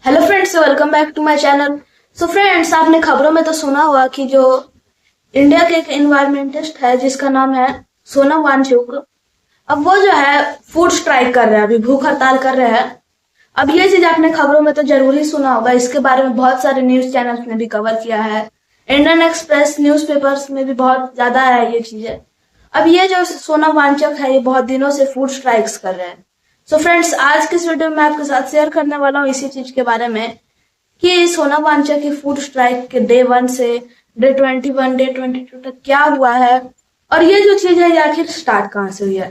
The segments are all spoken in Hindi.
Hello friends, welcome back to my channel. So friends, आपने खबरों में तो सुना होगा कि जो इंडिया के एक इन्वायरमेंटिस्ट है जिसका नाम है सोनम वांगचुक, अब वो जो है फूड स्ट्राइक कर रहे हैं, अभी भूख हड़ताल कर रहे हैं। अब ये चीज आपने खबरों में तो जरूर ही सुना होगा, इसके बारे में बहुत सारे न्यूज चैनल्स ने भी कवर किया है। इंडियन एक्सप्रेस न्यूज़पेपर्स में भी बहुत ज्यादा है ये चीजें। अब ये जो सोनम वांगचुक है ये बहुत दिनों से फूड स्ट्राइक्स कर रहे हैं। सो फ्रेंड्स, आज की इस वीडियो में मैं आपके साथ शेयर करने वाला हूँ इसी चीज के बारे में कि सोनम वांगचुक की फूड स्ट्राइक के डे 1 से डे 21, डे 22 तक क्या हुआ है और ये जो चीज है ये आखिर स्टार्ट कहाँ से हुई है।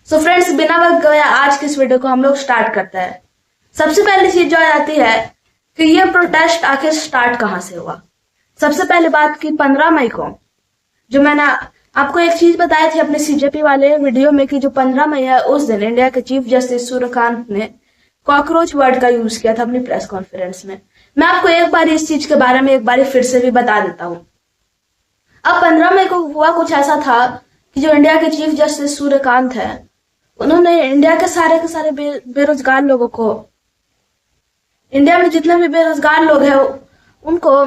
सो फ्रेंड्स, बिना वक्त गए आज की इस वीडियो को हम लोग स्टार्ट करते हैं। सबसे पहली चीज जो आ जाती है कि ये प्रोटेस्ट आखिर स्टार्ट कहाँ से हुआ। सबसे पहले बात की 15 मई को, जो मैंने आपको एक चीज बताई थी अपने सीजेपी वाले वीडियो में कि जो 15 मई है उस दिन इंडिया के चीफ जस्टिस सूर्यकांत ने कॉकरोच वर्ड का यूज किया था अपनी प्रेस कॉन्फ्रेंस में। मैं आपको एक बार इस चीज के बारे में एक बार फिर से भी बता देता हूँ। अब 15 मई को हुआ कुछ ऐसा था कि जो इंडिया के चीफ जस्टिस सूर्यकांत है उन्होंने इंडिया के सारे बेरोजगार लोगों को, इंडिया में जितने भी बेरोजगार लोग हैं उनको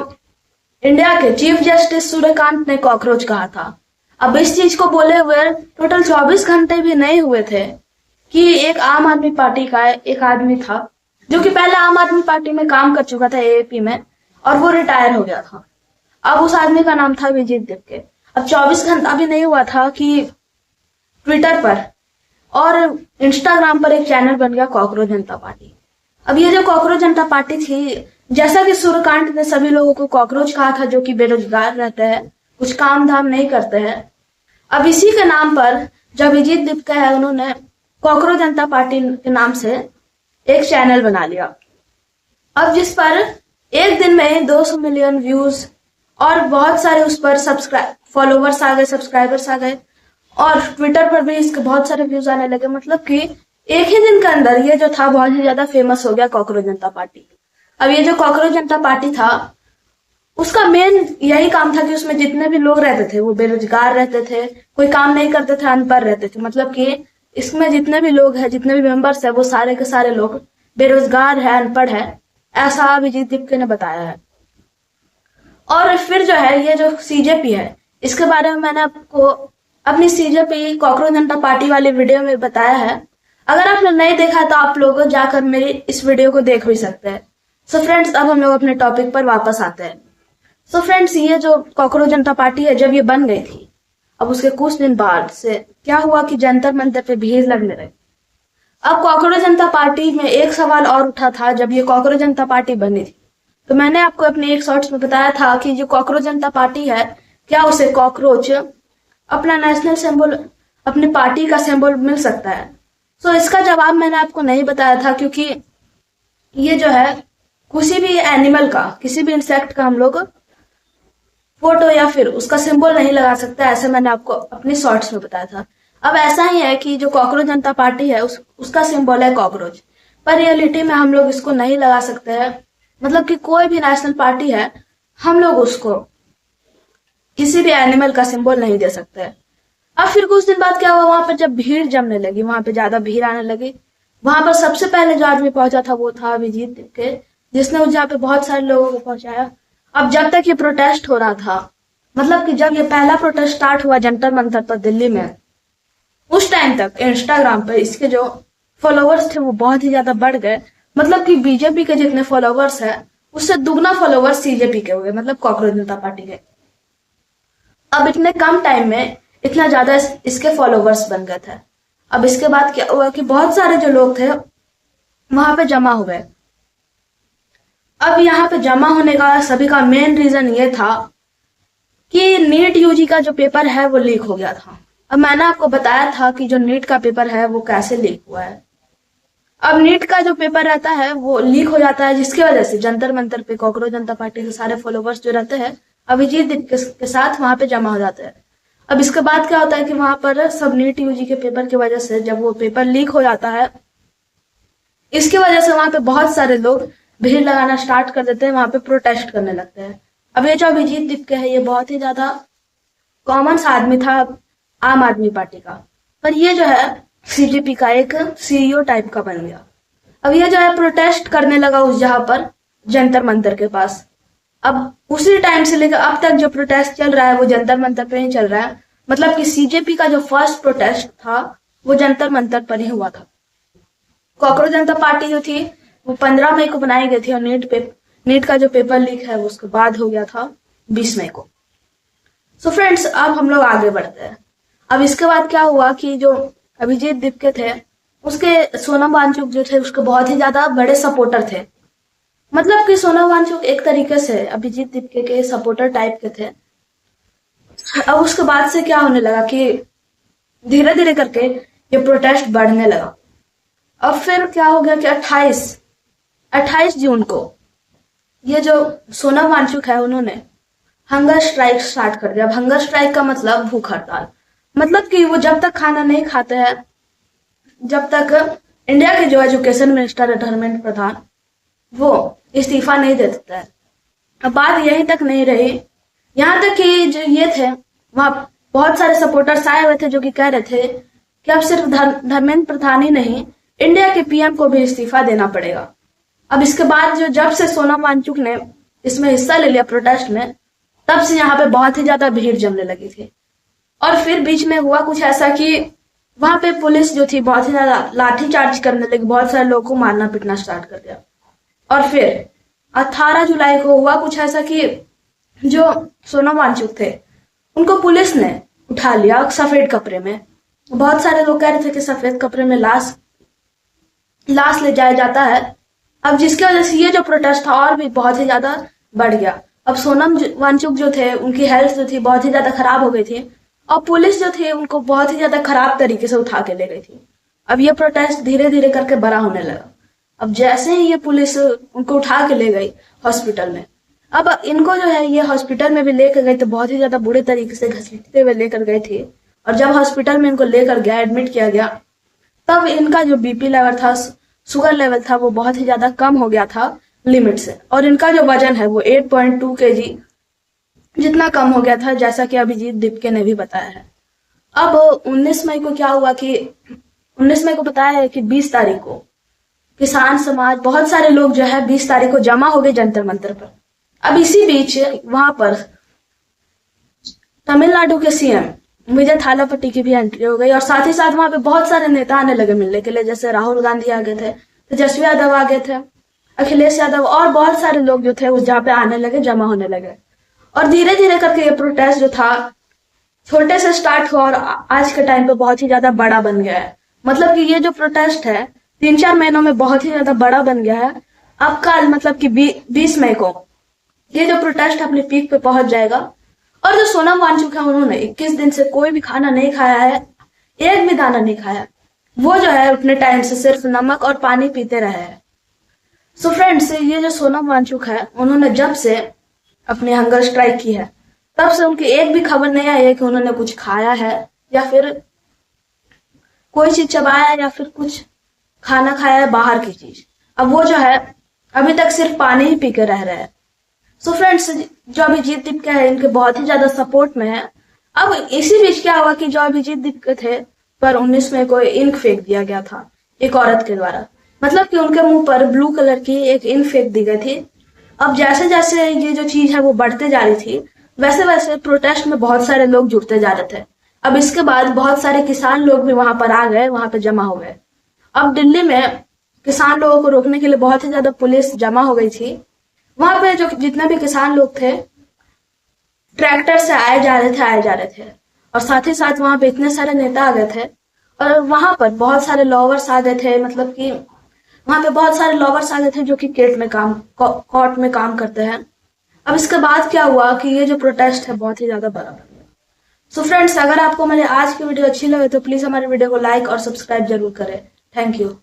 इंडिया के चीफ जस्टिस सूर्यकांत ने कॉकरोच कहा था। अब इस चीज को बोले हुए टोटल 24 घंटे भी नहीं हुए थे कि एक आम आदमी पार्टी का एक आदमी था जो कि पहले आम आदमी पार्टी में काम कर चुका था एएपी में और वो रिटायर हो गया था। अब उस आदमी का नाम था विजय दिपके। अब 24 घंटा भी नहीं हुआ था कि ट्विटर पर और इंस्टाग्राम पर एक चैनल बन गया कॉकरोच जनता पार्टी। अब ये जो कॉकरोच जनता पार्टी थी, जैसा कि सूर्यकांत ने सभी लोगों को कॉकरोच कहा था जो कि बेरोजगार रहते हैं, कुछ काम धाम नहीं करते हैं, अब इसी के नाम पर जब विजय दिपके है उन्होंने कॉकरोच जनता पार्टी के नाम से एक चैनल बना लिया। अब जिस पर एक दिन में 200 मिलियन व्यूज और बहुत सारे उस पर फॉलोवर्स आ गए, सब्सक्राइबर्स आ गए और ट्विटर पर भी इसके बहुत सारे व्यूज आने लगे। मतलब कि एक ही दिन के अंदर ये जो था बहुत ही ज्यादा फेमस हो गया कॉकरोच जनता पार्टी। अब ये जो कॉकरोच जनता पार्टी था उसका मेन यही काम था कि उसमें जितने भी लोग रहते थे वो बेरोजगार रहते थे, कोई काम नहीं करते थे, अनपढ़ रहते थे। मतलब कि इसमें जितने भी लोग हैं, जितने भी मेंबर्स है वो सारे के सारे लोग बेरोजगार है, अनपढ़ है, ऐसा विजय दिपके ने बताया है। और फिर जो है ये जो सीजेपी है इसके बारे में मैंने आपको अपनी सीजेपी कॉकरोच जनता पार्टी वाली वीडियो में बताया है। अगर आपने नहीं देखा तो आप लोग जाकर मेरी इस वीडियो को देख भी सकते हैं। सो फ्रेंड्स, अब हम लोग अपने टॉपिक पर वापस आते हैं। सो फ्रेंड्स, ये जो कॉकरोच जनता पार्टी है जब ये बन गई थी, अब उसके कुछ दिन बाद से क्या हुआ कि जंतर मंतर पे भीड़ लगने लगी। अब कॉकरोच जनता पार्टी में एक सवाल और उठा था जब ये कॉकरोच जनता पार्टी बनी थी, तो मैंने आपको अपने एक शॉर्ट्स में बताया था कि जो कॉकरोच जनता पार्टी है क्या उसे कॉकरोच अपना नेशनल सिंबल, अपनी पार्टी का सिंबल मिल सकता है। सो इसका जवाब मैंने आपको नहीं बताया था क्योंकि ये जो है किसी भी एनिमल का, किसी भी इंसेक्ट का हम लोग फोटो या फिर उसका सिंबल नहीं लगा सकता, ऐसे मैंने आपको अपनी शॉर्ट्स में बताया था। अब ऐसा ही है कि जो कॉकरोच जनता पार्टी है उसका सिंबल है कॉकरोच, पर रियलिटी में हम लोग इसको नहीं लगा सकते हैं। मतलब कि कोई भी नेशनल पार्टी है हम लोग उसको किसी भी एनिमल का सिंबल नहीं दे सकते। अब फिर कुछ दिन बाद क्या हुआ, वहां पर जब भीड़ जमने लगी, वहां पे ज्यादा भीड़ आने लगी, वहां पर सबसे पहले जो आदमी पहुंचा था वो था विजय दिपके, जिसने जहाँ पे बहुत सारे लोगों को पहुंचाया। अब जब तक ये प्रोटेस्ट हो रहा था, मतलब कि जब ये पहला प्रोटेस्ट स्टार्ट हुआ जंतर मंतर पर दिल्ली में, उस टाइम तक इंस्टाग्राम पर इसके जो फॉलोवर्स थे वो बहुत ही ज्यादा बढ़ गए। मतलब कि बीजेपी के जितने फॉलोवर्स है उससे दुगना फॉलोवर्स सीजेपी के हुए, मतलब कॉकरोच जनता पार्टी के। अब इतने कम टाइम में इतना ज्यादा इसके फॉलोवर्स बन गए थे। अब इसके बाद क्या हुआ कि बहुत सारे जो लोग थे वहां पे जमा हो गए। अब यहाँ पे जमा होने का सभी का मेन रीजन ये था कि नीट यूजी का जो पेपर है वो लीक हो गया था। अब मैंने आपको बताया था कि जो नीट का पेपर है वो कैसे लीक हुआ है। अब नीट का जो पेपर रहता है वो लीक हो जाता है जिसकी वजह से जंतर मंतर पे कॉकरोच जनता पार्टी के सारे फॉलोवर्स जो रहते हैं अभिजीत दिपके के साथ वहां पे जमा हो जाते हैं। अब इसके बाद क्या होता है कि वहां पर सब नीट यूजी के पेपर की वजह से जब वो पेपर लीक हो जाता है, इसकी वजह से वहां पे बहुत सारे लोग भीड़ लगाना स्टार्ट कर देते हैं, वहां पे प्रोटेस्ट करने लगते हैं। अब ये जो अभिजीत दिपके है ये बहुत ही ज्यादा कॉमन सा आदमी था आम आदमी पार्टी का, पर ये जो है सीजेपी का एक सीईओ टाइप का बन गया। अब ये जो है प्रोटेस्ट करने लगा उस जगह पर, जंतर मंतर के पास। अब उसी टाइम से लेकर अब तक जो प्रोटेस्ट चल रहा है वो जंतर मंतर पे ही चल रहा है। मतलब कि सीजेपी का जो फर्स्ट प्रोटेस्ट था वो जंतर मंतर पर ही हुआ था। कॉकरोच जनता पार्टी जो थी वो 15 मई को बनाई गई थी, और नीट का जो पेपर लीक है वो उसके बाद हो गया था 20 मई को। सो फ्रेंड्स, अब हम लोग आगे बढ़ते हैं। अब इसके बाद क्या हुआ कि जो अभिजीत दीपके थे उसके सोनम वांगचुक जो थे उसके बहुत ही ज्यादा बड़े सपोर्टर थे। मतलब कि सोनम वांगचुक एक तरीके से अभिजीत दीपके के सपोर्टर टाइप के थे। अब उसके बाद से क्या होने लगा कि धीरे धीरे करके ये प्रोटेस्ट बढ़ने लगा। अब फिर क्या हो गया कि 28 जून को ये जो सोनम वांगचुक है उन्होंने हंगर स्ट्राइक स्टार्ट कर दिया। अब हंगर स्ट्राइक का मतलब भूख हड़ताल। मतलब कि वो जब तक खाना नहीं खाते हैं, जब तक इंडिया के जो एजुकेशन मिनिस्टर है धर्मेंद्र प्रधान वो इस्तीफा नहीं दे देता है। अब बात यहीं तक नहीं रही, यहाँ तक कि जो ये थे वहां बहुत सारे सपोर्टर्स आए हुए थे जो कि कह रहे थे कि अब सिर्फ धर्मेंद्र प्रधान ही नहीं, इंडिया के पीएम को भी इस्तीफा देना पड़ेगा। अब इसके बाद जब से सोनम वांगचुक ने इसमें हिस्सा ले लिया प्रोटेस्ट में, तब से यहाँ पे बहुत ही ज्यादा भीड़ जमने लगी थी। और फिर बीच में हुआ कुछ ऐसा कि वहां पे पुलिस जो थी बहुत ही ज्यादा लाठीचार्ज करने लगी, बहुत सारे लोगों को मारना पीटना स्टार्ट कर दिया। और फिर 18 जुलाई को हुआ कुछ ऐसा कि जो सोनम वांगचुक थे उनको पुलिस ने उठा लिया सफेद कपड़े में। बहुत सारे लोग कह रहे थे कि सफेद कपड़े में लाश ले जाया जाता है। अब जिसकी वजह से ये जो प्रोटेस्ट था और भी बहुत ही ज्यादा बढ़ गया। अब सोनम वांगचुक जो थे उनकी हेल्थ जो थी बहुत ही ज्यादा खराब हो गई थी, और पुलिस जो थी उनको बहुत ही ज्यादा खराब तरीके से उठा के ले गई थी। अब ये प्रोटेस्ट धीरे धीरे करके बड़ा होने लगा। अब जैसे ही ये पुलिस उनको उठा के ले गई हॉस्पिटल में, अब इनको जो है ये हॉस्पिटल में भी लेकर गई तो बहुत ही ज्यादा बुरे तरीके से घसीटते हुए लेकर गई थी। और जब हॉस्पिटल में इनको लेकर गया, एडमिट किया गया, तब इनका जो बीपी लेवल था, शुगर लेवल था, वो बहुत ही ज्यादा कम हो गया था लिमिट से। और इनका जो वजन है वो 8.2 kg जितना कम हो गया था, जैसा कि अभिजीत दीपके ने भी बताया है। अब 19 मई को क्या हुआ कि 19 मई को बताया है कि 20 तारीख को किसान समाज बहुत सारे लोग जो है 20 तारीख को जमा हो गए जंतर मंतर पर। अब इसी बीच वहां पर तमिलनाडु के सीएम विजय थालापति की भी एंट्री हो गई, और साथ ही साथ वहां पे बहुत सारे नेता आने लगे मिलने के लिए। जैसे राहुल गांधी आ गए थे, तेजस्वी यादव आ गए थे, अखिलेश यादव, और बहुत सारे लोग जो थे उस जहाँ पे आने लगे, जमा होने लगे। और धीरे धीरे करके ये प्रोटेस्ट जो था छोटे से स्टार्ट हुआ और आज के टाइम पे बहुत ही ज्यादा बड़ा बन गया है। मतलब कि ये जो प्रोटेस्ट है 3-4 महीनों में बहुत ही ज्यादा बड़ा बन गया है। अब कल मतलब कि 20 मई को ये जो प्रोटेस्ट अपने पीक पे पहुंच जाएगा। और जो सोनम वांगचुक है उन्होंने 21 दिन से कोई भी खाना नहीं खाया है, एक भी दाना नहीं खाया। वो जो है उतने टाइम से सिर्फ नमक और पानी पीते रहे हैं। सो फ्रेंड्स, ये जो सोनम वांगचुक है उन्होंने जब से अपने हंगर स्ट्राइक की है तब से उनकी एक भी खबर नहीं आई है कि उन्होंने कुछ खाया है या फिर कोई चीज चबाया या फिर कुछ खाना खाया है बाहर की चीज। अब वो जो है अभी तक सिर्फ पानी ही पी के रह रहे हैं। सो फ्रेंड्स, जो अभिजीत दीपके है इनके बहुत ही ज्यादा सपोर्ट में है। अब इसी बीच क्या हुआ कि जो अभिजीत दीपके थे पर 19 मई को इंक फेंक दिया गया था एक औरत के द्वारा। मतलब कि उनके मुंह पर ब्लू कलर की एक इंक फेंक दी गई थी। अब जैसे जैसे ये जो चीज है वो बढ़ते जा रही थी, वैसे वैसे प्रोटेस्ट में बहुत सारे लोग जुड़ते जा रहे थे। अब इसके बाद बहुत सारे किसान लोग भी वहां पर आ गए, वहां पर जमा हो गए। अब दिल्ली में किसान लोगों को रोकने के लिए बहुत ही ज्यादा पुलिस जमा हो गई थी। वहां पे जो जितने भी किसान लोग थे ट्रैक्टर से आए जा रहे थे, और साथ ही साथ वहां पे इतने सारे नेता आ गए थे, और वहां पर बहुत सारे लॉवर्स आ गए थे। मतलब कि वहां पे बहुत सारे लॉवर्स आ गए थे जो कि कोर्ट में काम करते हैं। अब इसके बाद क्या हुआ कि ये जो प्रोटेस्ट है बहुत ही ज्यादा बड़ा बन गया। सो फ्रेंड्स, अगर आपको मेरे आज की वीडियो अच्छी लगे तो प्लीज हमारे वीडियो को लाइक और सब्सक्राइब जरूर करें। Thank you.